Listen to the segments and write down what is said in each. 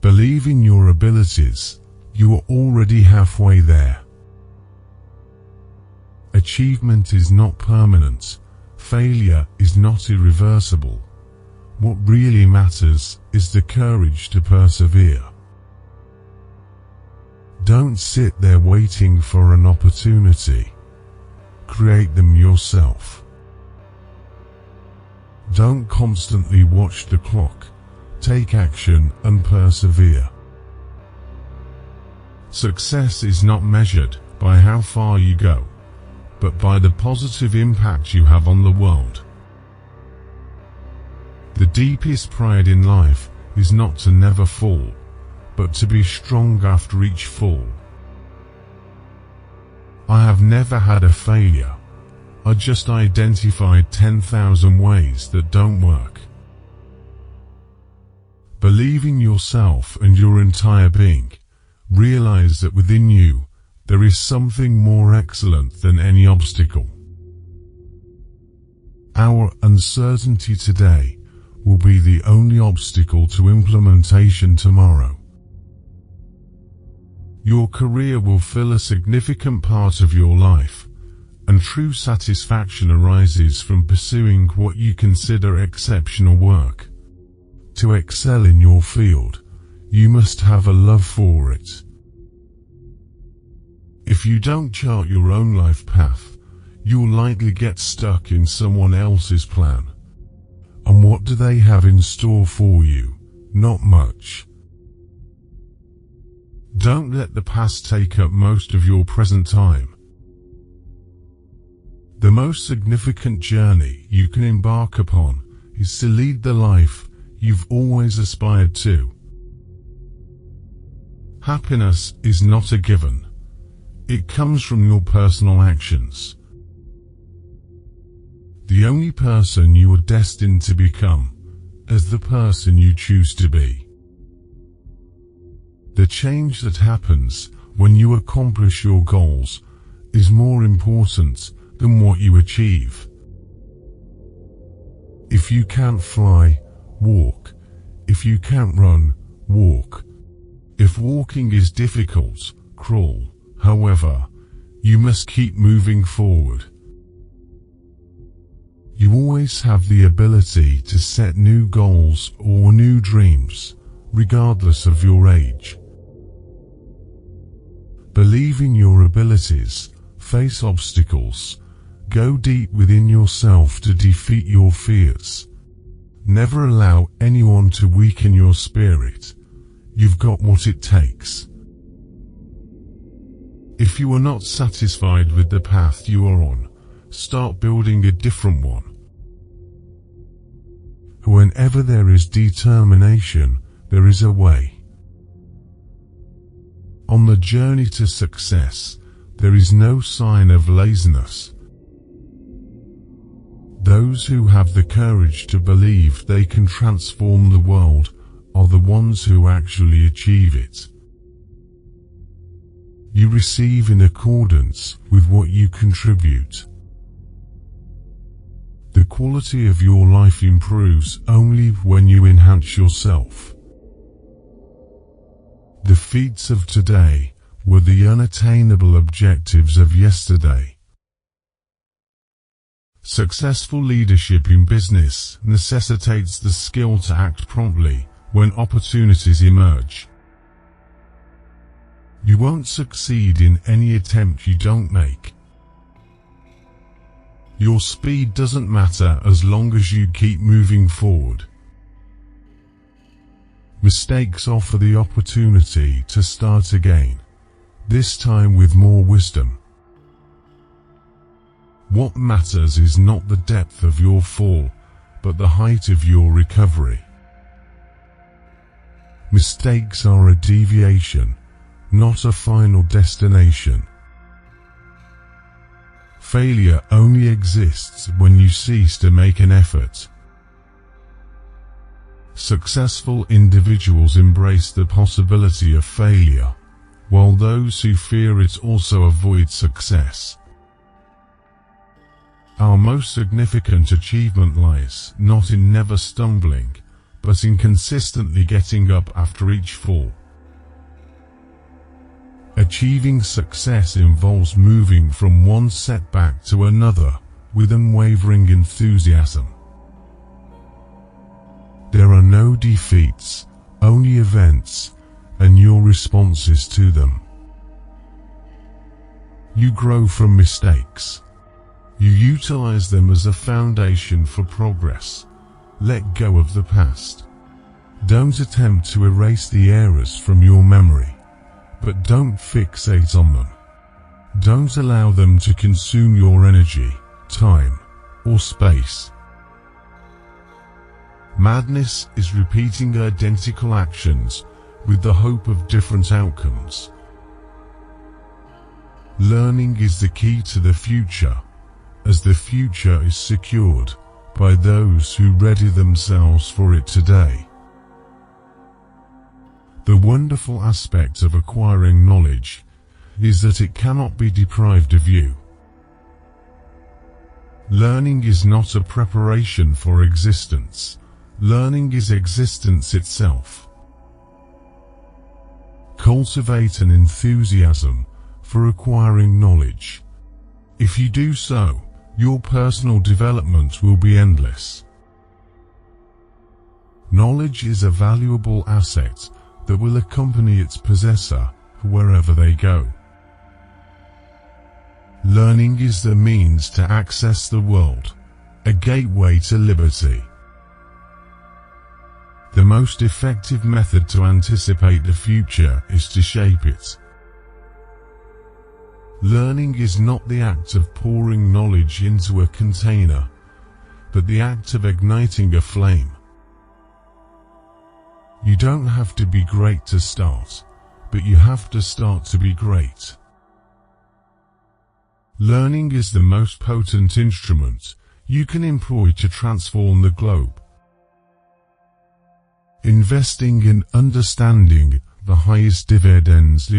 Believe in your abilities. You are already halfway there. Achievement is not permanent. Failure is not irreversible. What really matters is the courage to persevere. Don't sit there waiting for an opportunity. Create them yourself. Don't constantly watch the clock. Take action and persevere. Success is not measured by how far you go, but by the positive impact you have on the world. The deepest pride in life is not to never fall, but to be strong after each fall. I have never had a failure. I just identified 10,000 ways that don't work. Believe in yourself and your entire being. Realize that within you, there is something more excellent than any obstacle. Our uncertainty today will be the only obstacle to implementation tomorrow. Your career will fill a significant part of your life, and true satisfaction arises from pursuing what you consider exceptional work. To excel in your field, you must have a love for it. If you don't chart your own life path, you'll likely get stuck in someone else's plan. And what do they have in store for you? Not much. Don't let the past take up most of your present time. The most significant journey you can embark upon is to lead the life you've always aspired to. Happiness is not a given. It comes from your personal actions. The only person you are destined to become is the person you choose to be. The change that happens when you accomplish your goals is more important than what you achieve. If you can't fly, walk. If you can't run, walk. If walking is difficult, crawl. However, you must keep moving forward. You always have the ability to set new goals or new dreams, regardless of your age. Believe in your abilities, face obstacles, go deep within yourself to defeat your fears. Never allow anyone to weaken your spirit. You've got what it takes. If you are not satisfied with the path you are on, start building a different one. Whenever there is determination, there is a way. On the journey to success, there is no sign of laziness. Those who have the courage to believe they can transform the world are the ones who actually achieve it. You receive in accordance with what you contribute. The quality of your life improves only when you enhance yourself. The feats of today were the unattainable objectives of yesterday. Successful leadership in business necessitates the skill to act promptly when opportunities emerge. You won't succeed in any attempt you don't make. Your speed doesn't matter as long as you keep moving forward. Mistakes offer the opportunity to start again, this time with more wisdom. What matters is not the depth of your fall, but the height of your recovery. Mistakes are a deviation, not a final destination. Failure only exists when you cease to make an effort. Successful individuals embrace the possibility of failure, while those who fear it also avoid success. Our most significant achievement lies not in never stumbling, but in consistently getting up after each fall. Achieving success involves moving from one setback to another with unwavering enthusiasm. There are no defeats, only events, and your responses to them. You grow from mistakes. You utilize them as a foundation for progress. Let go of the past. Don't attempt to erase the errors from your memory, but don't fixate on them. Don't allow them to consume your energy, time, or space. Madness is repeating identical actions with the hope of different outcomes. Learning is the key to the future, as the future is secured by those who ready themselves for it today. The wonderful aspect of acquiring knowledge is that it cannot be deprived of you. Learning is not a preparation for existence. Learning is existence itself. Cultivate an enthusiasm for acquiring knowledge. If you do so, your personal development will be endless. Knowledge is a valuable asset that will accompany its possessor wherever they go. Learning is the means to access the world, a gateway to liberty. The most effective method to anticipate the future is to shape it. Learning is not the act of pouring knowledge into a container, but the act of igniting a flame. You don't have to be great to start, but you have to start to be great. Learning is the most potent instrument you can employ to transform the globe. Investing in understanding the highest dividends.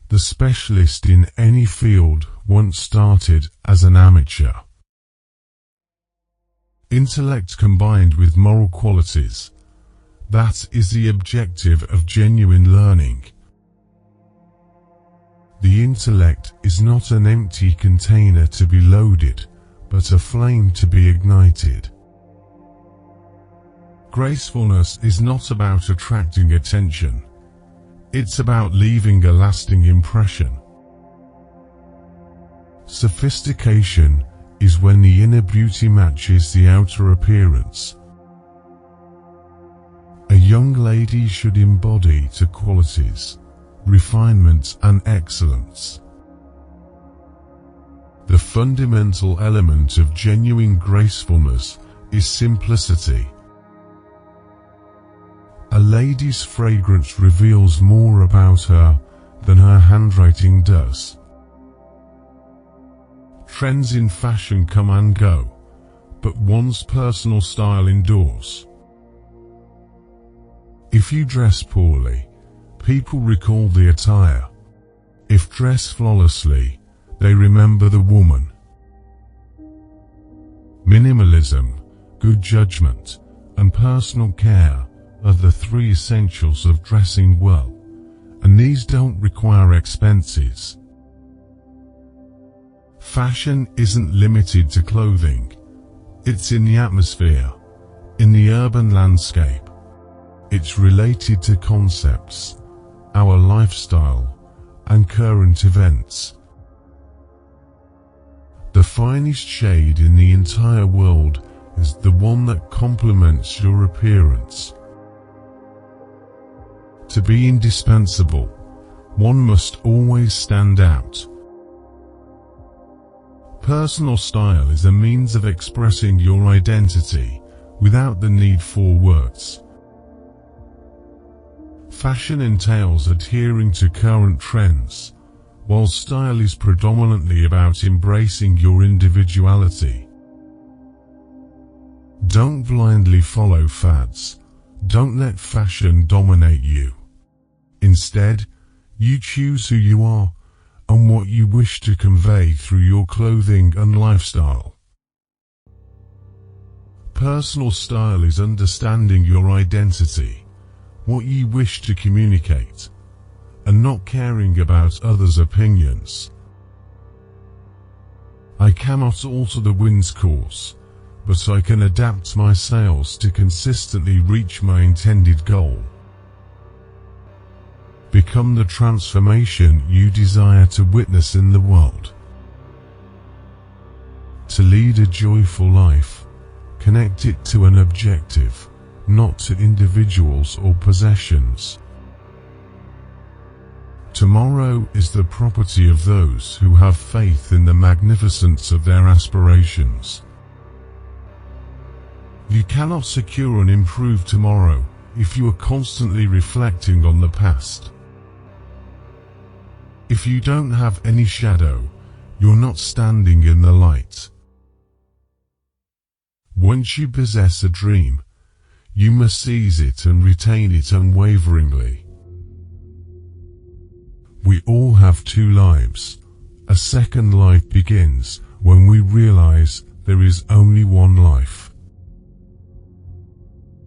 The specialist in any field once started as an amateur. Intellect combined with moral qualities. That is the objective of genuine learning. The intellect is not an empty container to be loaded, but a flame to be ignited. Gracefulness is not about attracting attention. It's about leaving a lasting impression. Sophistication is when the inner beauty matches the outer appearance. A young lady should embody two qualities, refinement and excellence. The fundamental element of genuine gracefulness is simplicity. A lady's fragrance reveals more about her than her handwriting does. Trends in fashion come and go, but one's personal style endures. If you dress poorly, people recall the attire. If dressed flawlessly, they remember the woman. Minimalism, good judgment, and personal care are the three essentials of dressing well, and these don't require expenses. Fashion isn't limited to clothing. It's in the atmosphere, in the urban landscape. It's related to concepts, our lifestyle, and current events. The finest shade in the entire world is the one that complements your appearance. To be indispensable, one must always stand out. Personal style is a means of expressing your identity without the need for words. Fashion entails adhering to current trends, while style is predominantly about embracing your individuality. Don't blindly follow fads. Don't let fashion dominate you. Instead, you choose who you are and what you wish to convey through your clothing and lifestyle. personal style is understanding your identity, what you wish to communicate, and not caring about others' opinions. I cannot alter the wind's course, but I can adapt my sails to consistently reach my intended goal. Become the transformation you desire to witness in the world. To lead a joyful life, connect it to an objective, not to individuals or possessions. Tomorrow is the property of those who have faith in the magnificence of their aspirations. You cannot secure an improved tomorrow if you are constantly reflecting on the past. If you don't have any shadow, you're not standing in the light. Once you possess a dream, you must seize it and retain it unwaveringly. We all have two lives. A second life begins when we realize there is only one life.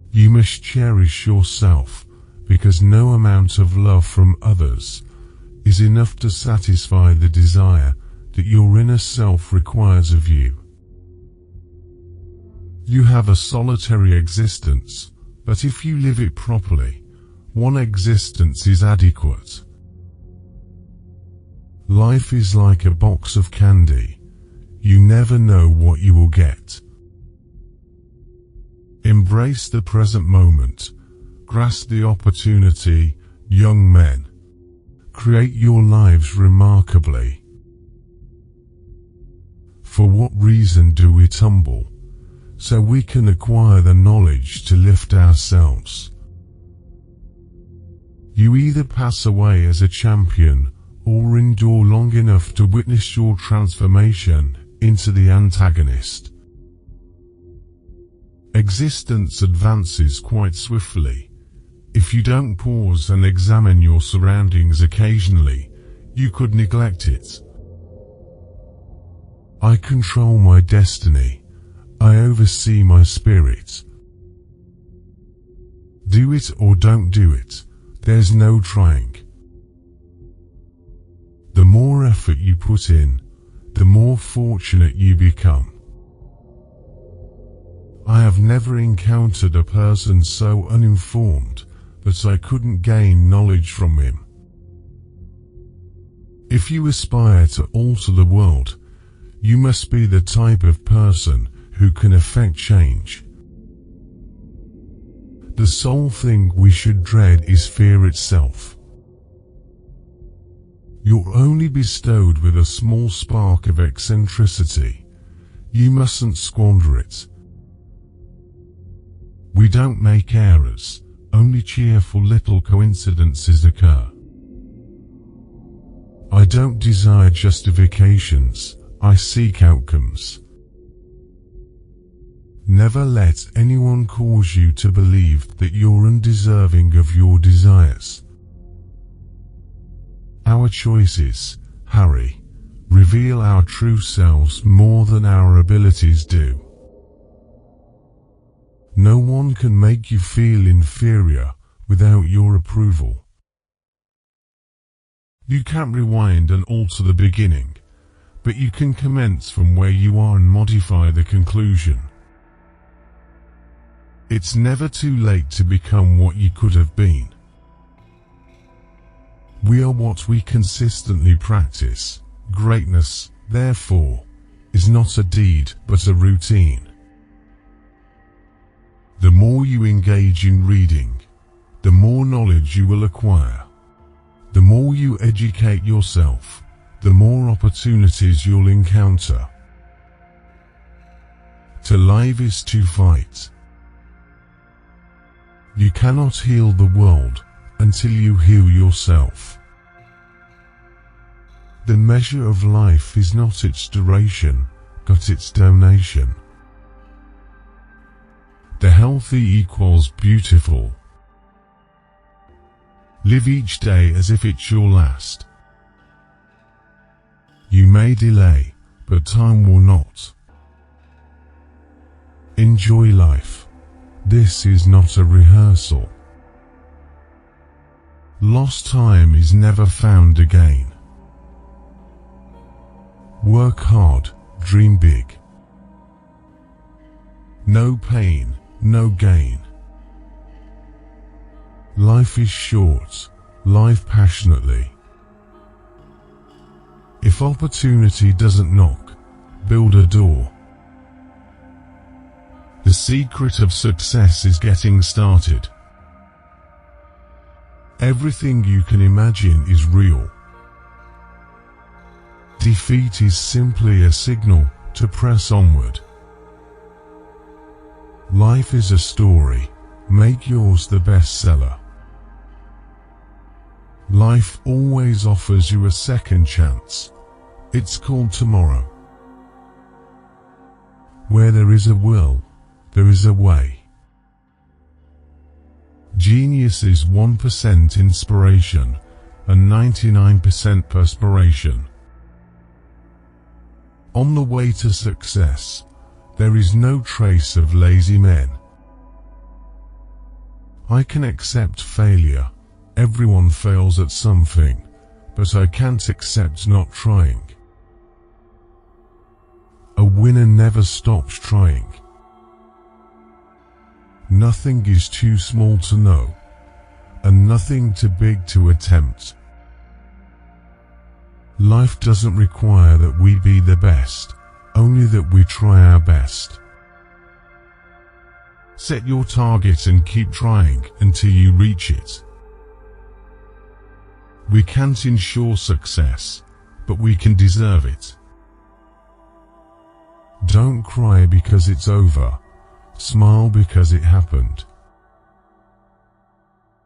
You must cherish yourself, because no amount of love from others is enough to satisfy the desire that your inner self requires of you. You have a solitary existence, but if you live it properly, one existence is adequate. Life is like a box of candy. You never know what you will get. Embrace the present moment. Grasp the opportunity, young men. Create your lives remarkably. For what reason do we tumble? So we can acquire the knowledge to lift ourselves. You either pass away as a champion or endure long enough to witness your transformation into the antagonist. Existence advances quite swiftly. If you don't pause and examine your surroundings occasionally, you could neglect it. I control my destiny. I oversee my spirit. Do it or don't do it. There's no trying. The more effort you put in, the more fortunate you become. I have never encountered a person so uninformed that I couldn't gain knowledge from him. If you aspire to alter the world, you must be the type of person who can effect change. The sole thing we should dread is fear itself. You're only bestowed with a small spark of eccentricity. You mustn't squander it. We don't make errors, only cheerful little coincidences occur. I don't desire justifications, I seek outcomes. Never let anyone cause you to believe that you're undeserving of your desires. Our choices, Harry, reveal our true selves more than our abilities do. No one can make you feel inferior without your approval. You can't rewind and alter the beginning, but you can commence from where you are and modify the conclusion. It's never too late to become what you could have been. We are what we consistently practice. Greatness, therefore, is not a deed but a routine. The more you engage in reading, the more knowledge you will acquire. The more you educate yourself, the more opportunities you'll encounter. To live is to fight. You cannot heal the world until you heal yourself. The measure of life is not its duration, but its donation. The healthy equals beautiful. Live each day as if it's your last. You may delay, but time will not. Enjoy life. This is not a rehearsal. Lost time is never found again. Work hard, dream big. No pain, no gain. Life is short, live passionately. If opportunity doesn't knock, build a door. The secret of success is getting started. Everything you can imagine is real. Defeat is simply a signal to press onward. Life is a story, make yours the bestseller. Life always offers you a second chance. It's called tomorrow. Where there is a will, there is a way. Genius is 1% inspiration and 99% perspiration. On the way to success, there is no trace of lazy men. I can accept failure. Everyone fails at something, but I can't accept not trying. A winner never stops trying. Nothing is too small to know, and nothing too big to attempt. Life doesn't require that we be the best, only that we try our best. Set your target and keep trying until you reach it. We can't ensure success, but we can deserve it. Don't cry because it's over. Smile because it happened.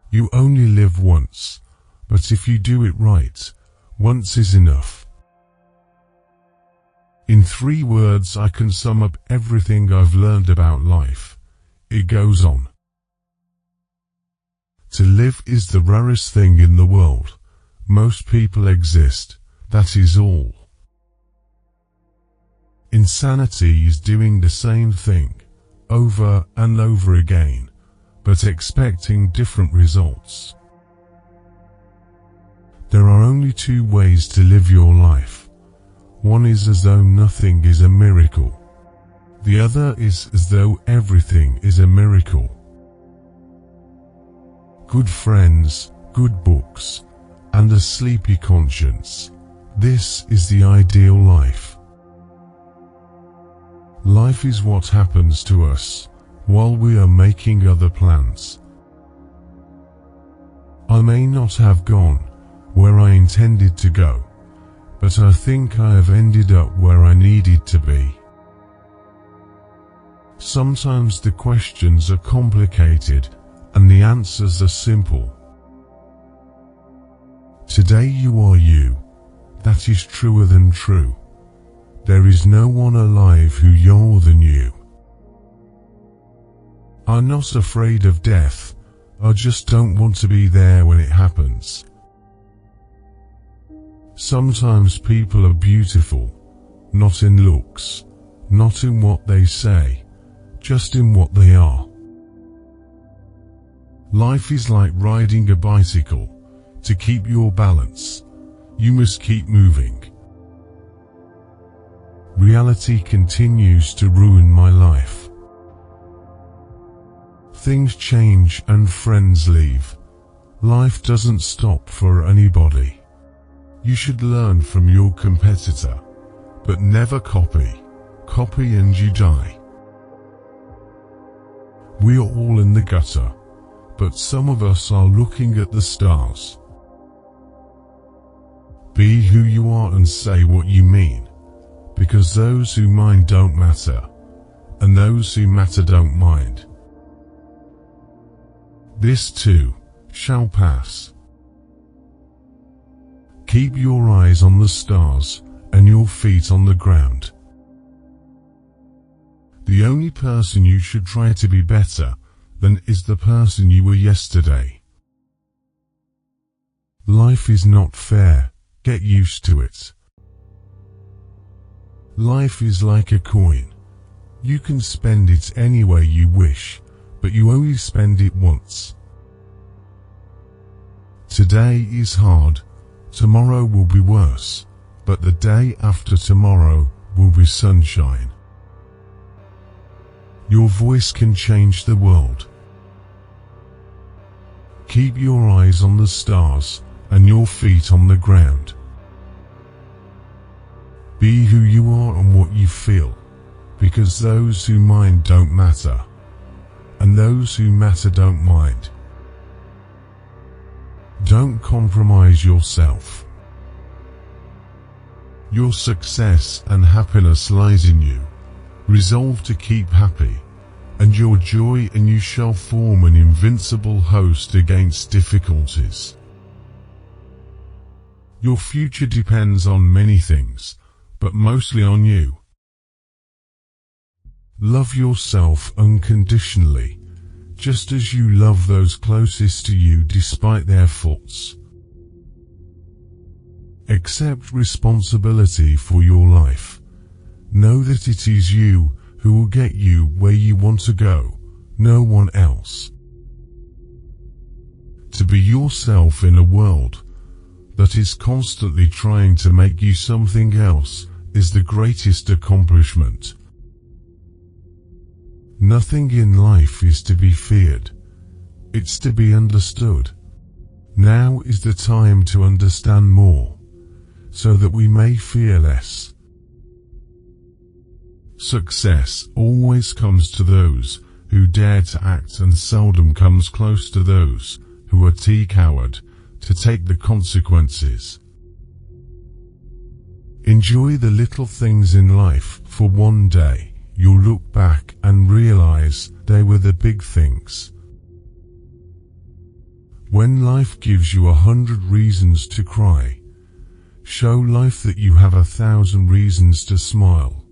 You only live once, but if you do it right, once is enough. In 3 words I can sum up everything I've learned about life. It goes on. To live is the rarest thing in the world. Most people exist, that is all. Insanity is doing the same thing, over and over again, but expecting different results. There are only 2 ways to live your life. One is as though nothing is a miracle. The other is as though everything is a miracle. Good friends, good books, and a sleepy conscience. This is the ideal life. Life is what happens to us while we are making other plans. I may not have gone where I intended to go, but I think I have ended up where I needed to be. Sometimes the questions are complicated and the answers are simple. Today you are you. That is truer than true. There is no one alive who you're than you. I'm not afraid of death, I just don't want to be there when it happens. Sometimes people are beautiful, not in looks, not in what they say, just in what they are. Life is like riding a bicycle. To keep your balance, you must keep moving. Reality continues to ruin my life. Things change and friends leave. Life doesn't stop for anybody. You should learn from your competitor, but never copy. Copy and you die. We are all in the gutter, but some of us are looking at the stars. Be who you are and say what you mean, because those who mind don't matter, and those who matter don't mind. This too shall pass. Keep your eyes on the stars and your feet on the ground. The only person you should try to be better than is the person you were yesterday. Life is not fair. Get used to it. Life is like a coin. You can spend it any way you wish, but you only spend it once. Today is hard, tomorrow will be worse, but the day after tomorrow will be sunshine. Your voice can change the world. Keep your eyes on the stars and your feet on the ground. Be who you are and what you feel, because those who mind don't matter, and those who matter don't mind. Don't compromise yourself. Your success and happiness lies in you. Resolve to keep happy, and your joy and you shall form an invincible host against difficulties. Your future depends on many things, but mostly on you. Love yourself unconditionally, just as you love those closest to you despite their faults. Accept responsibility for your life. Know that it is you who will get you where you want to go, no one else. To be yourself in a world that is constantly trying to make you something else is the greatest accomplishment. Nothing in life is to be feared. It's to be understood. Now is the time to understand more, so that we may fear less. Success always comes to those who dare to act and seldom comes close to those who are too coward to take the consequences. Enjoy the little things in life, for one day you'll look back and realize they were the big things. When life gives you 100 reasons to cry, show life that you have 1,000 reasons to smile.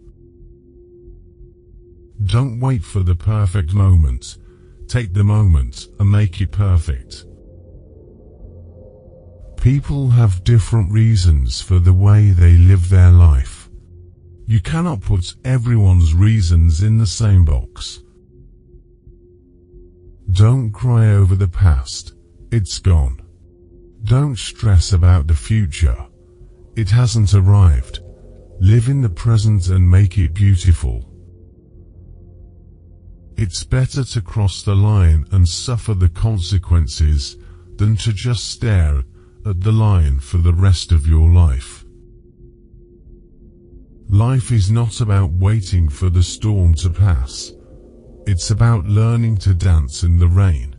Don't wait for the perfect moment. Take the moment and make it perfect. People have different reasons for the way they live their life. You cannot put everyone's reasons in the same box. Don't cry over the past. It's gone. Don't stress about the future. It hasn't arrived. Live in the present and make it beautiful. It's better to cross the line and suffer the consequences than to just stare at the line for the rest of your life. Life is not about waiting for the storm to pass. It's about learning to dance in the rain.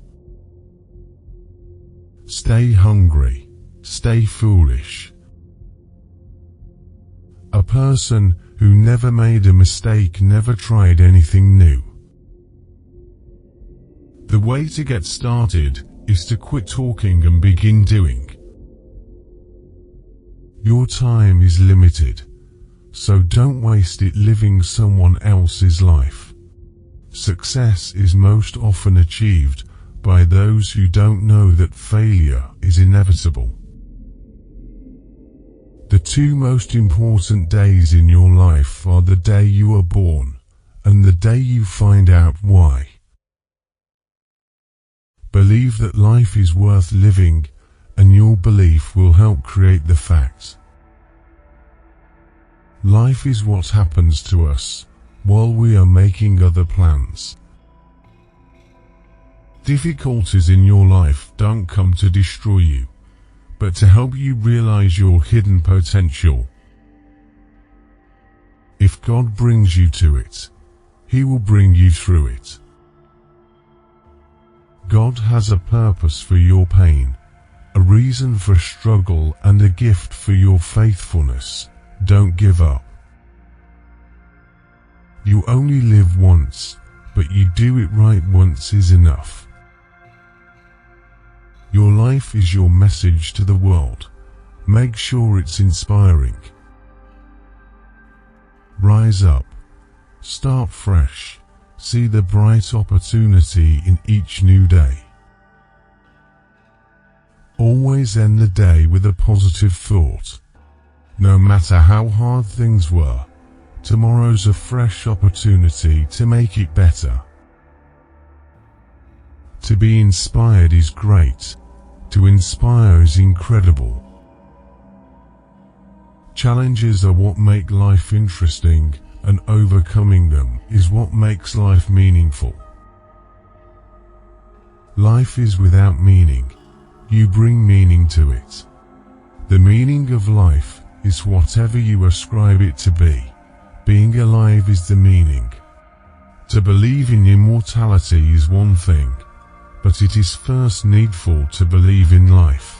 Stay hungry. Stay foolish. A person who never made a mistake never tried anything new. The way to get started is to quit talking and begin doing. Your time is limited, so don't waste it living someone else's life. Success is most often achieved by those who don't know that failure is inevitable. The two most important days in your life are the day you are born and the day you find out why. Believe that life is worth living, and your belief will help create the facts. Life is what happens to us while we are making other plans. Difficulties in your life don't come to destroy you, but to help you realize your hidden potential. If God brings you to it, He will bring you through it. God has a purpose for your pain, a reason for struggle, and a gift for your faithfulness. Don't give up. You only live once, but you do it right once is enough. Your life is your message to the world. Make sure it's inspiring. Rise up. Start fresh. See the bright opportunity in each new day. Always end the day with a positive thought. No matter how hard things were, Tomorrow's a fresh opportunity to make it better. To be inspired is great. To inspire is incredible. Challenges are what make life interesting, and overcoming them is what makes life meaningful. Life is without meaning. You bring meaning to it. The meaning of life is whatever you ascribe it to be. Being alive is the meaning. To believe in immortality is one thing, but it is first needful to believe in life.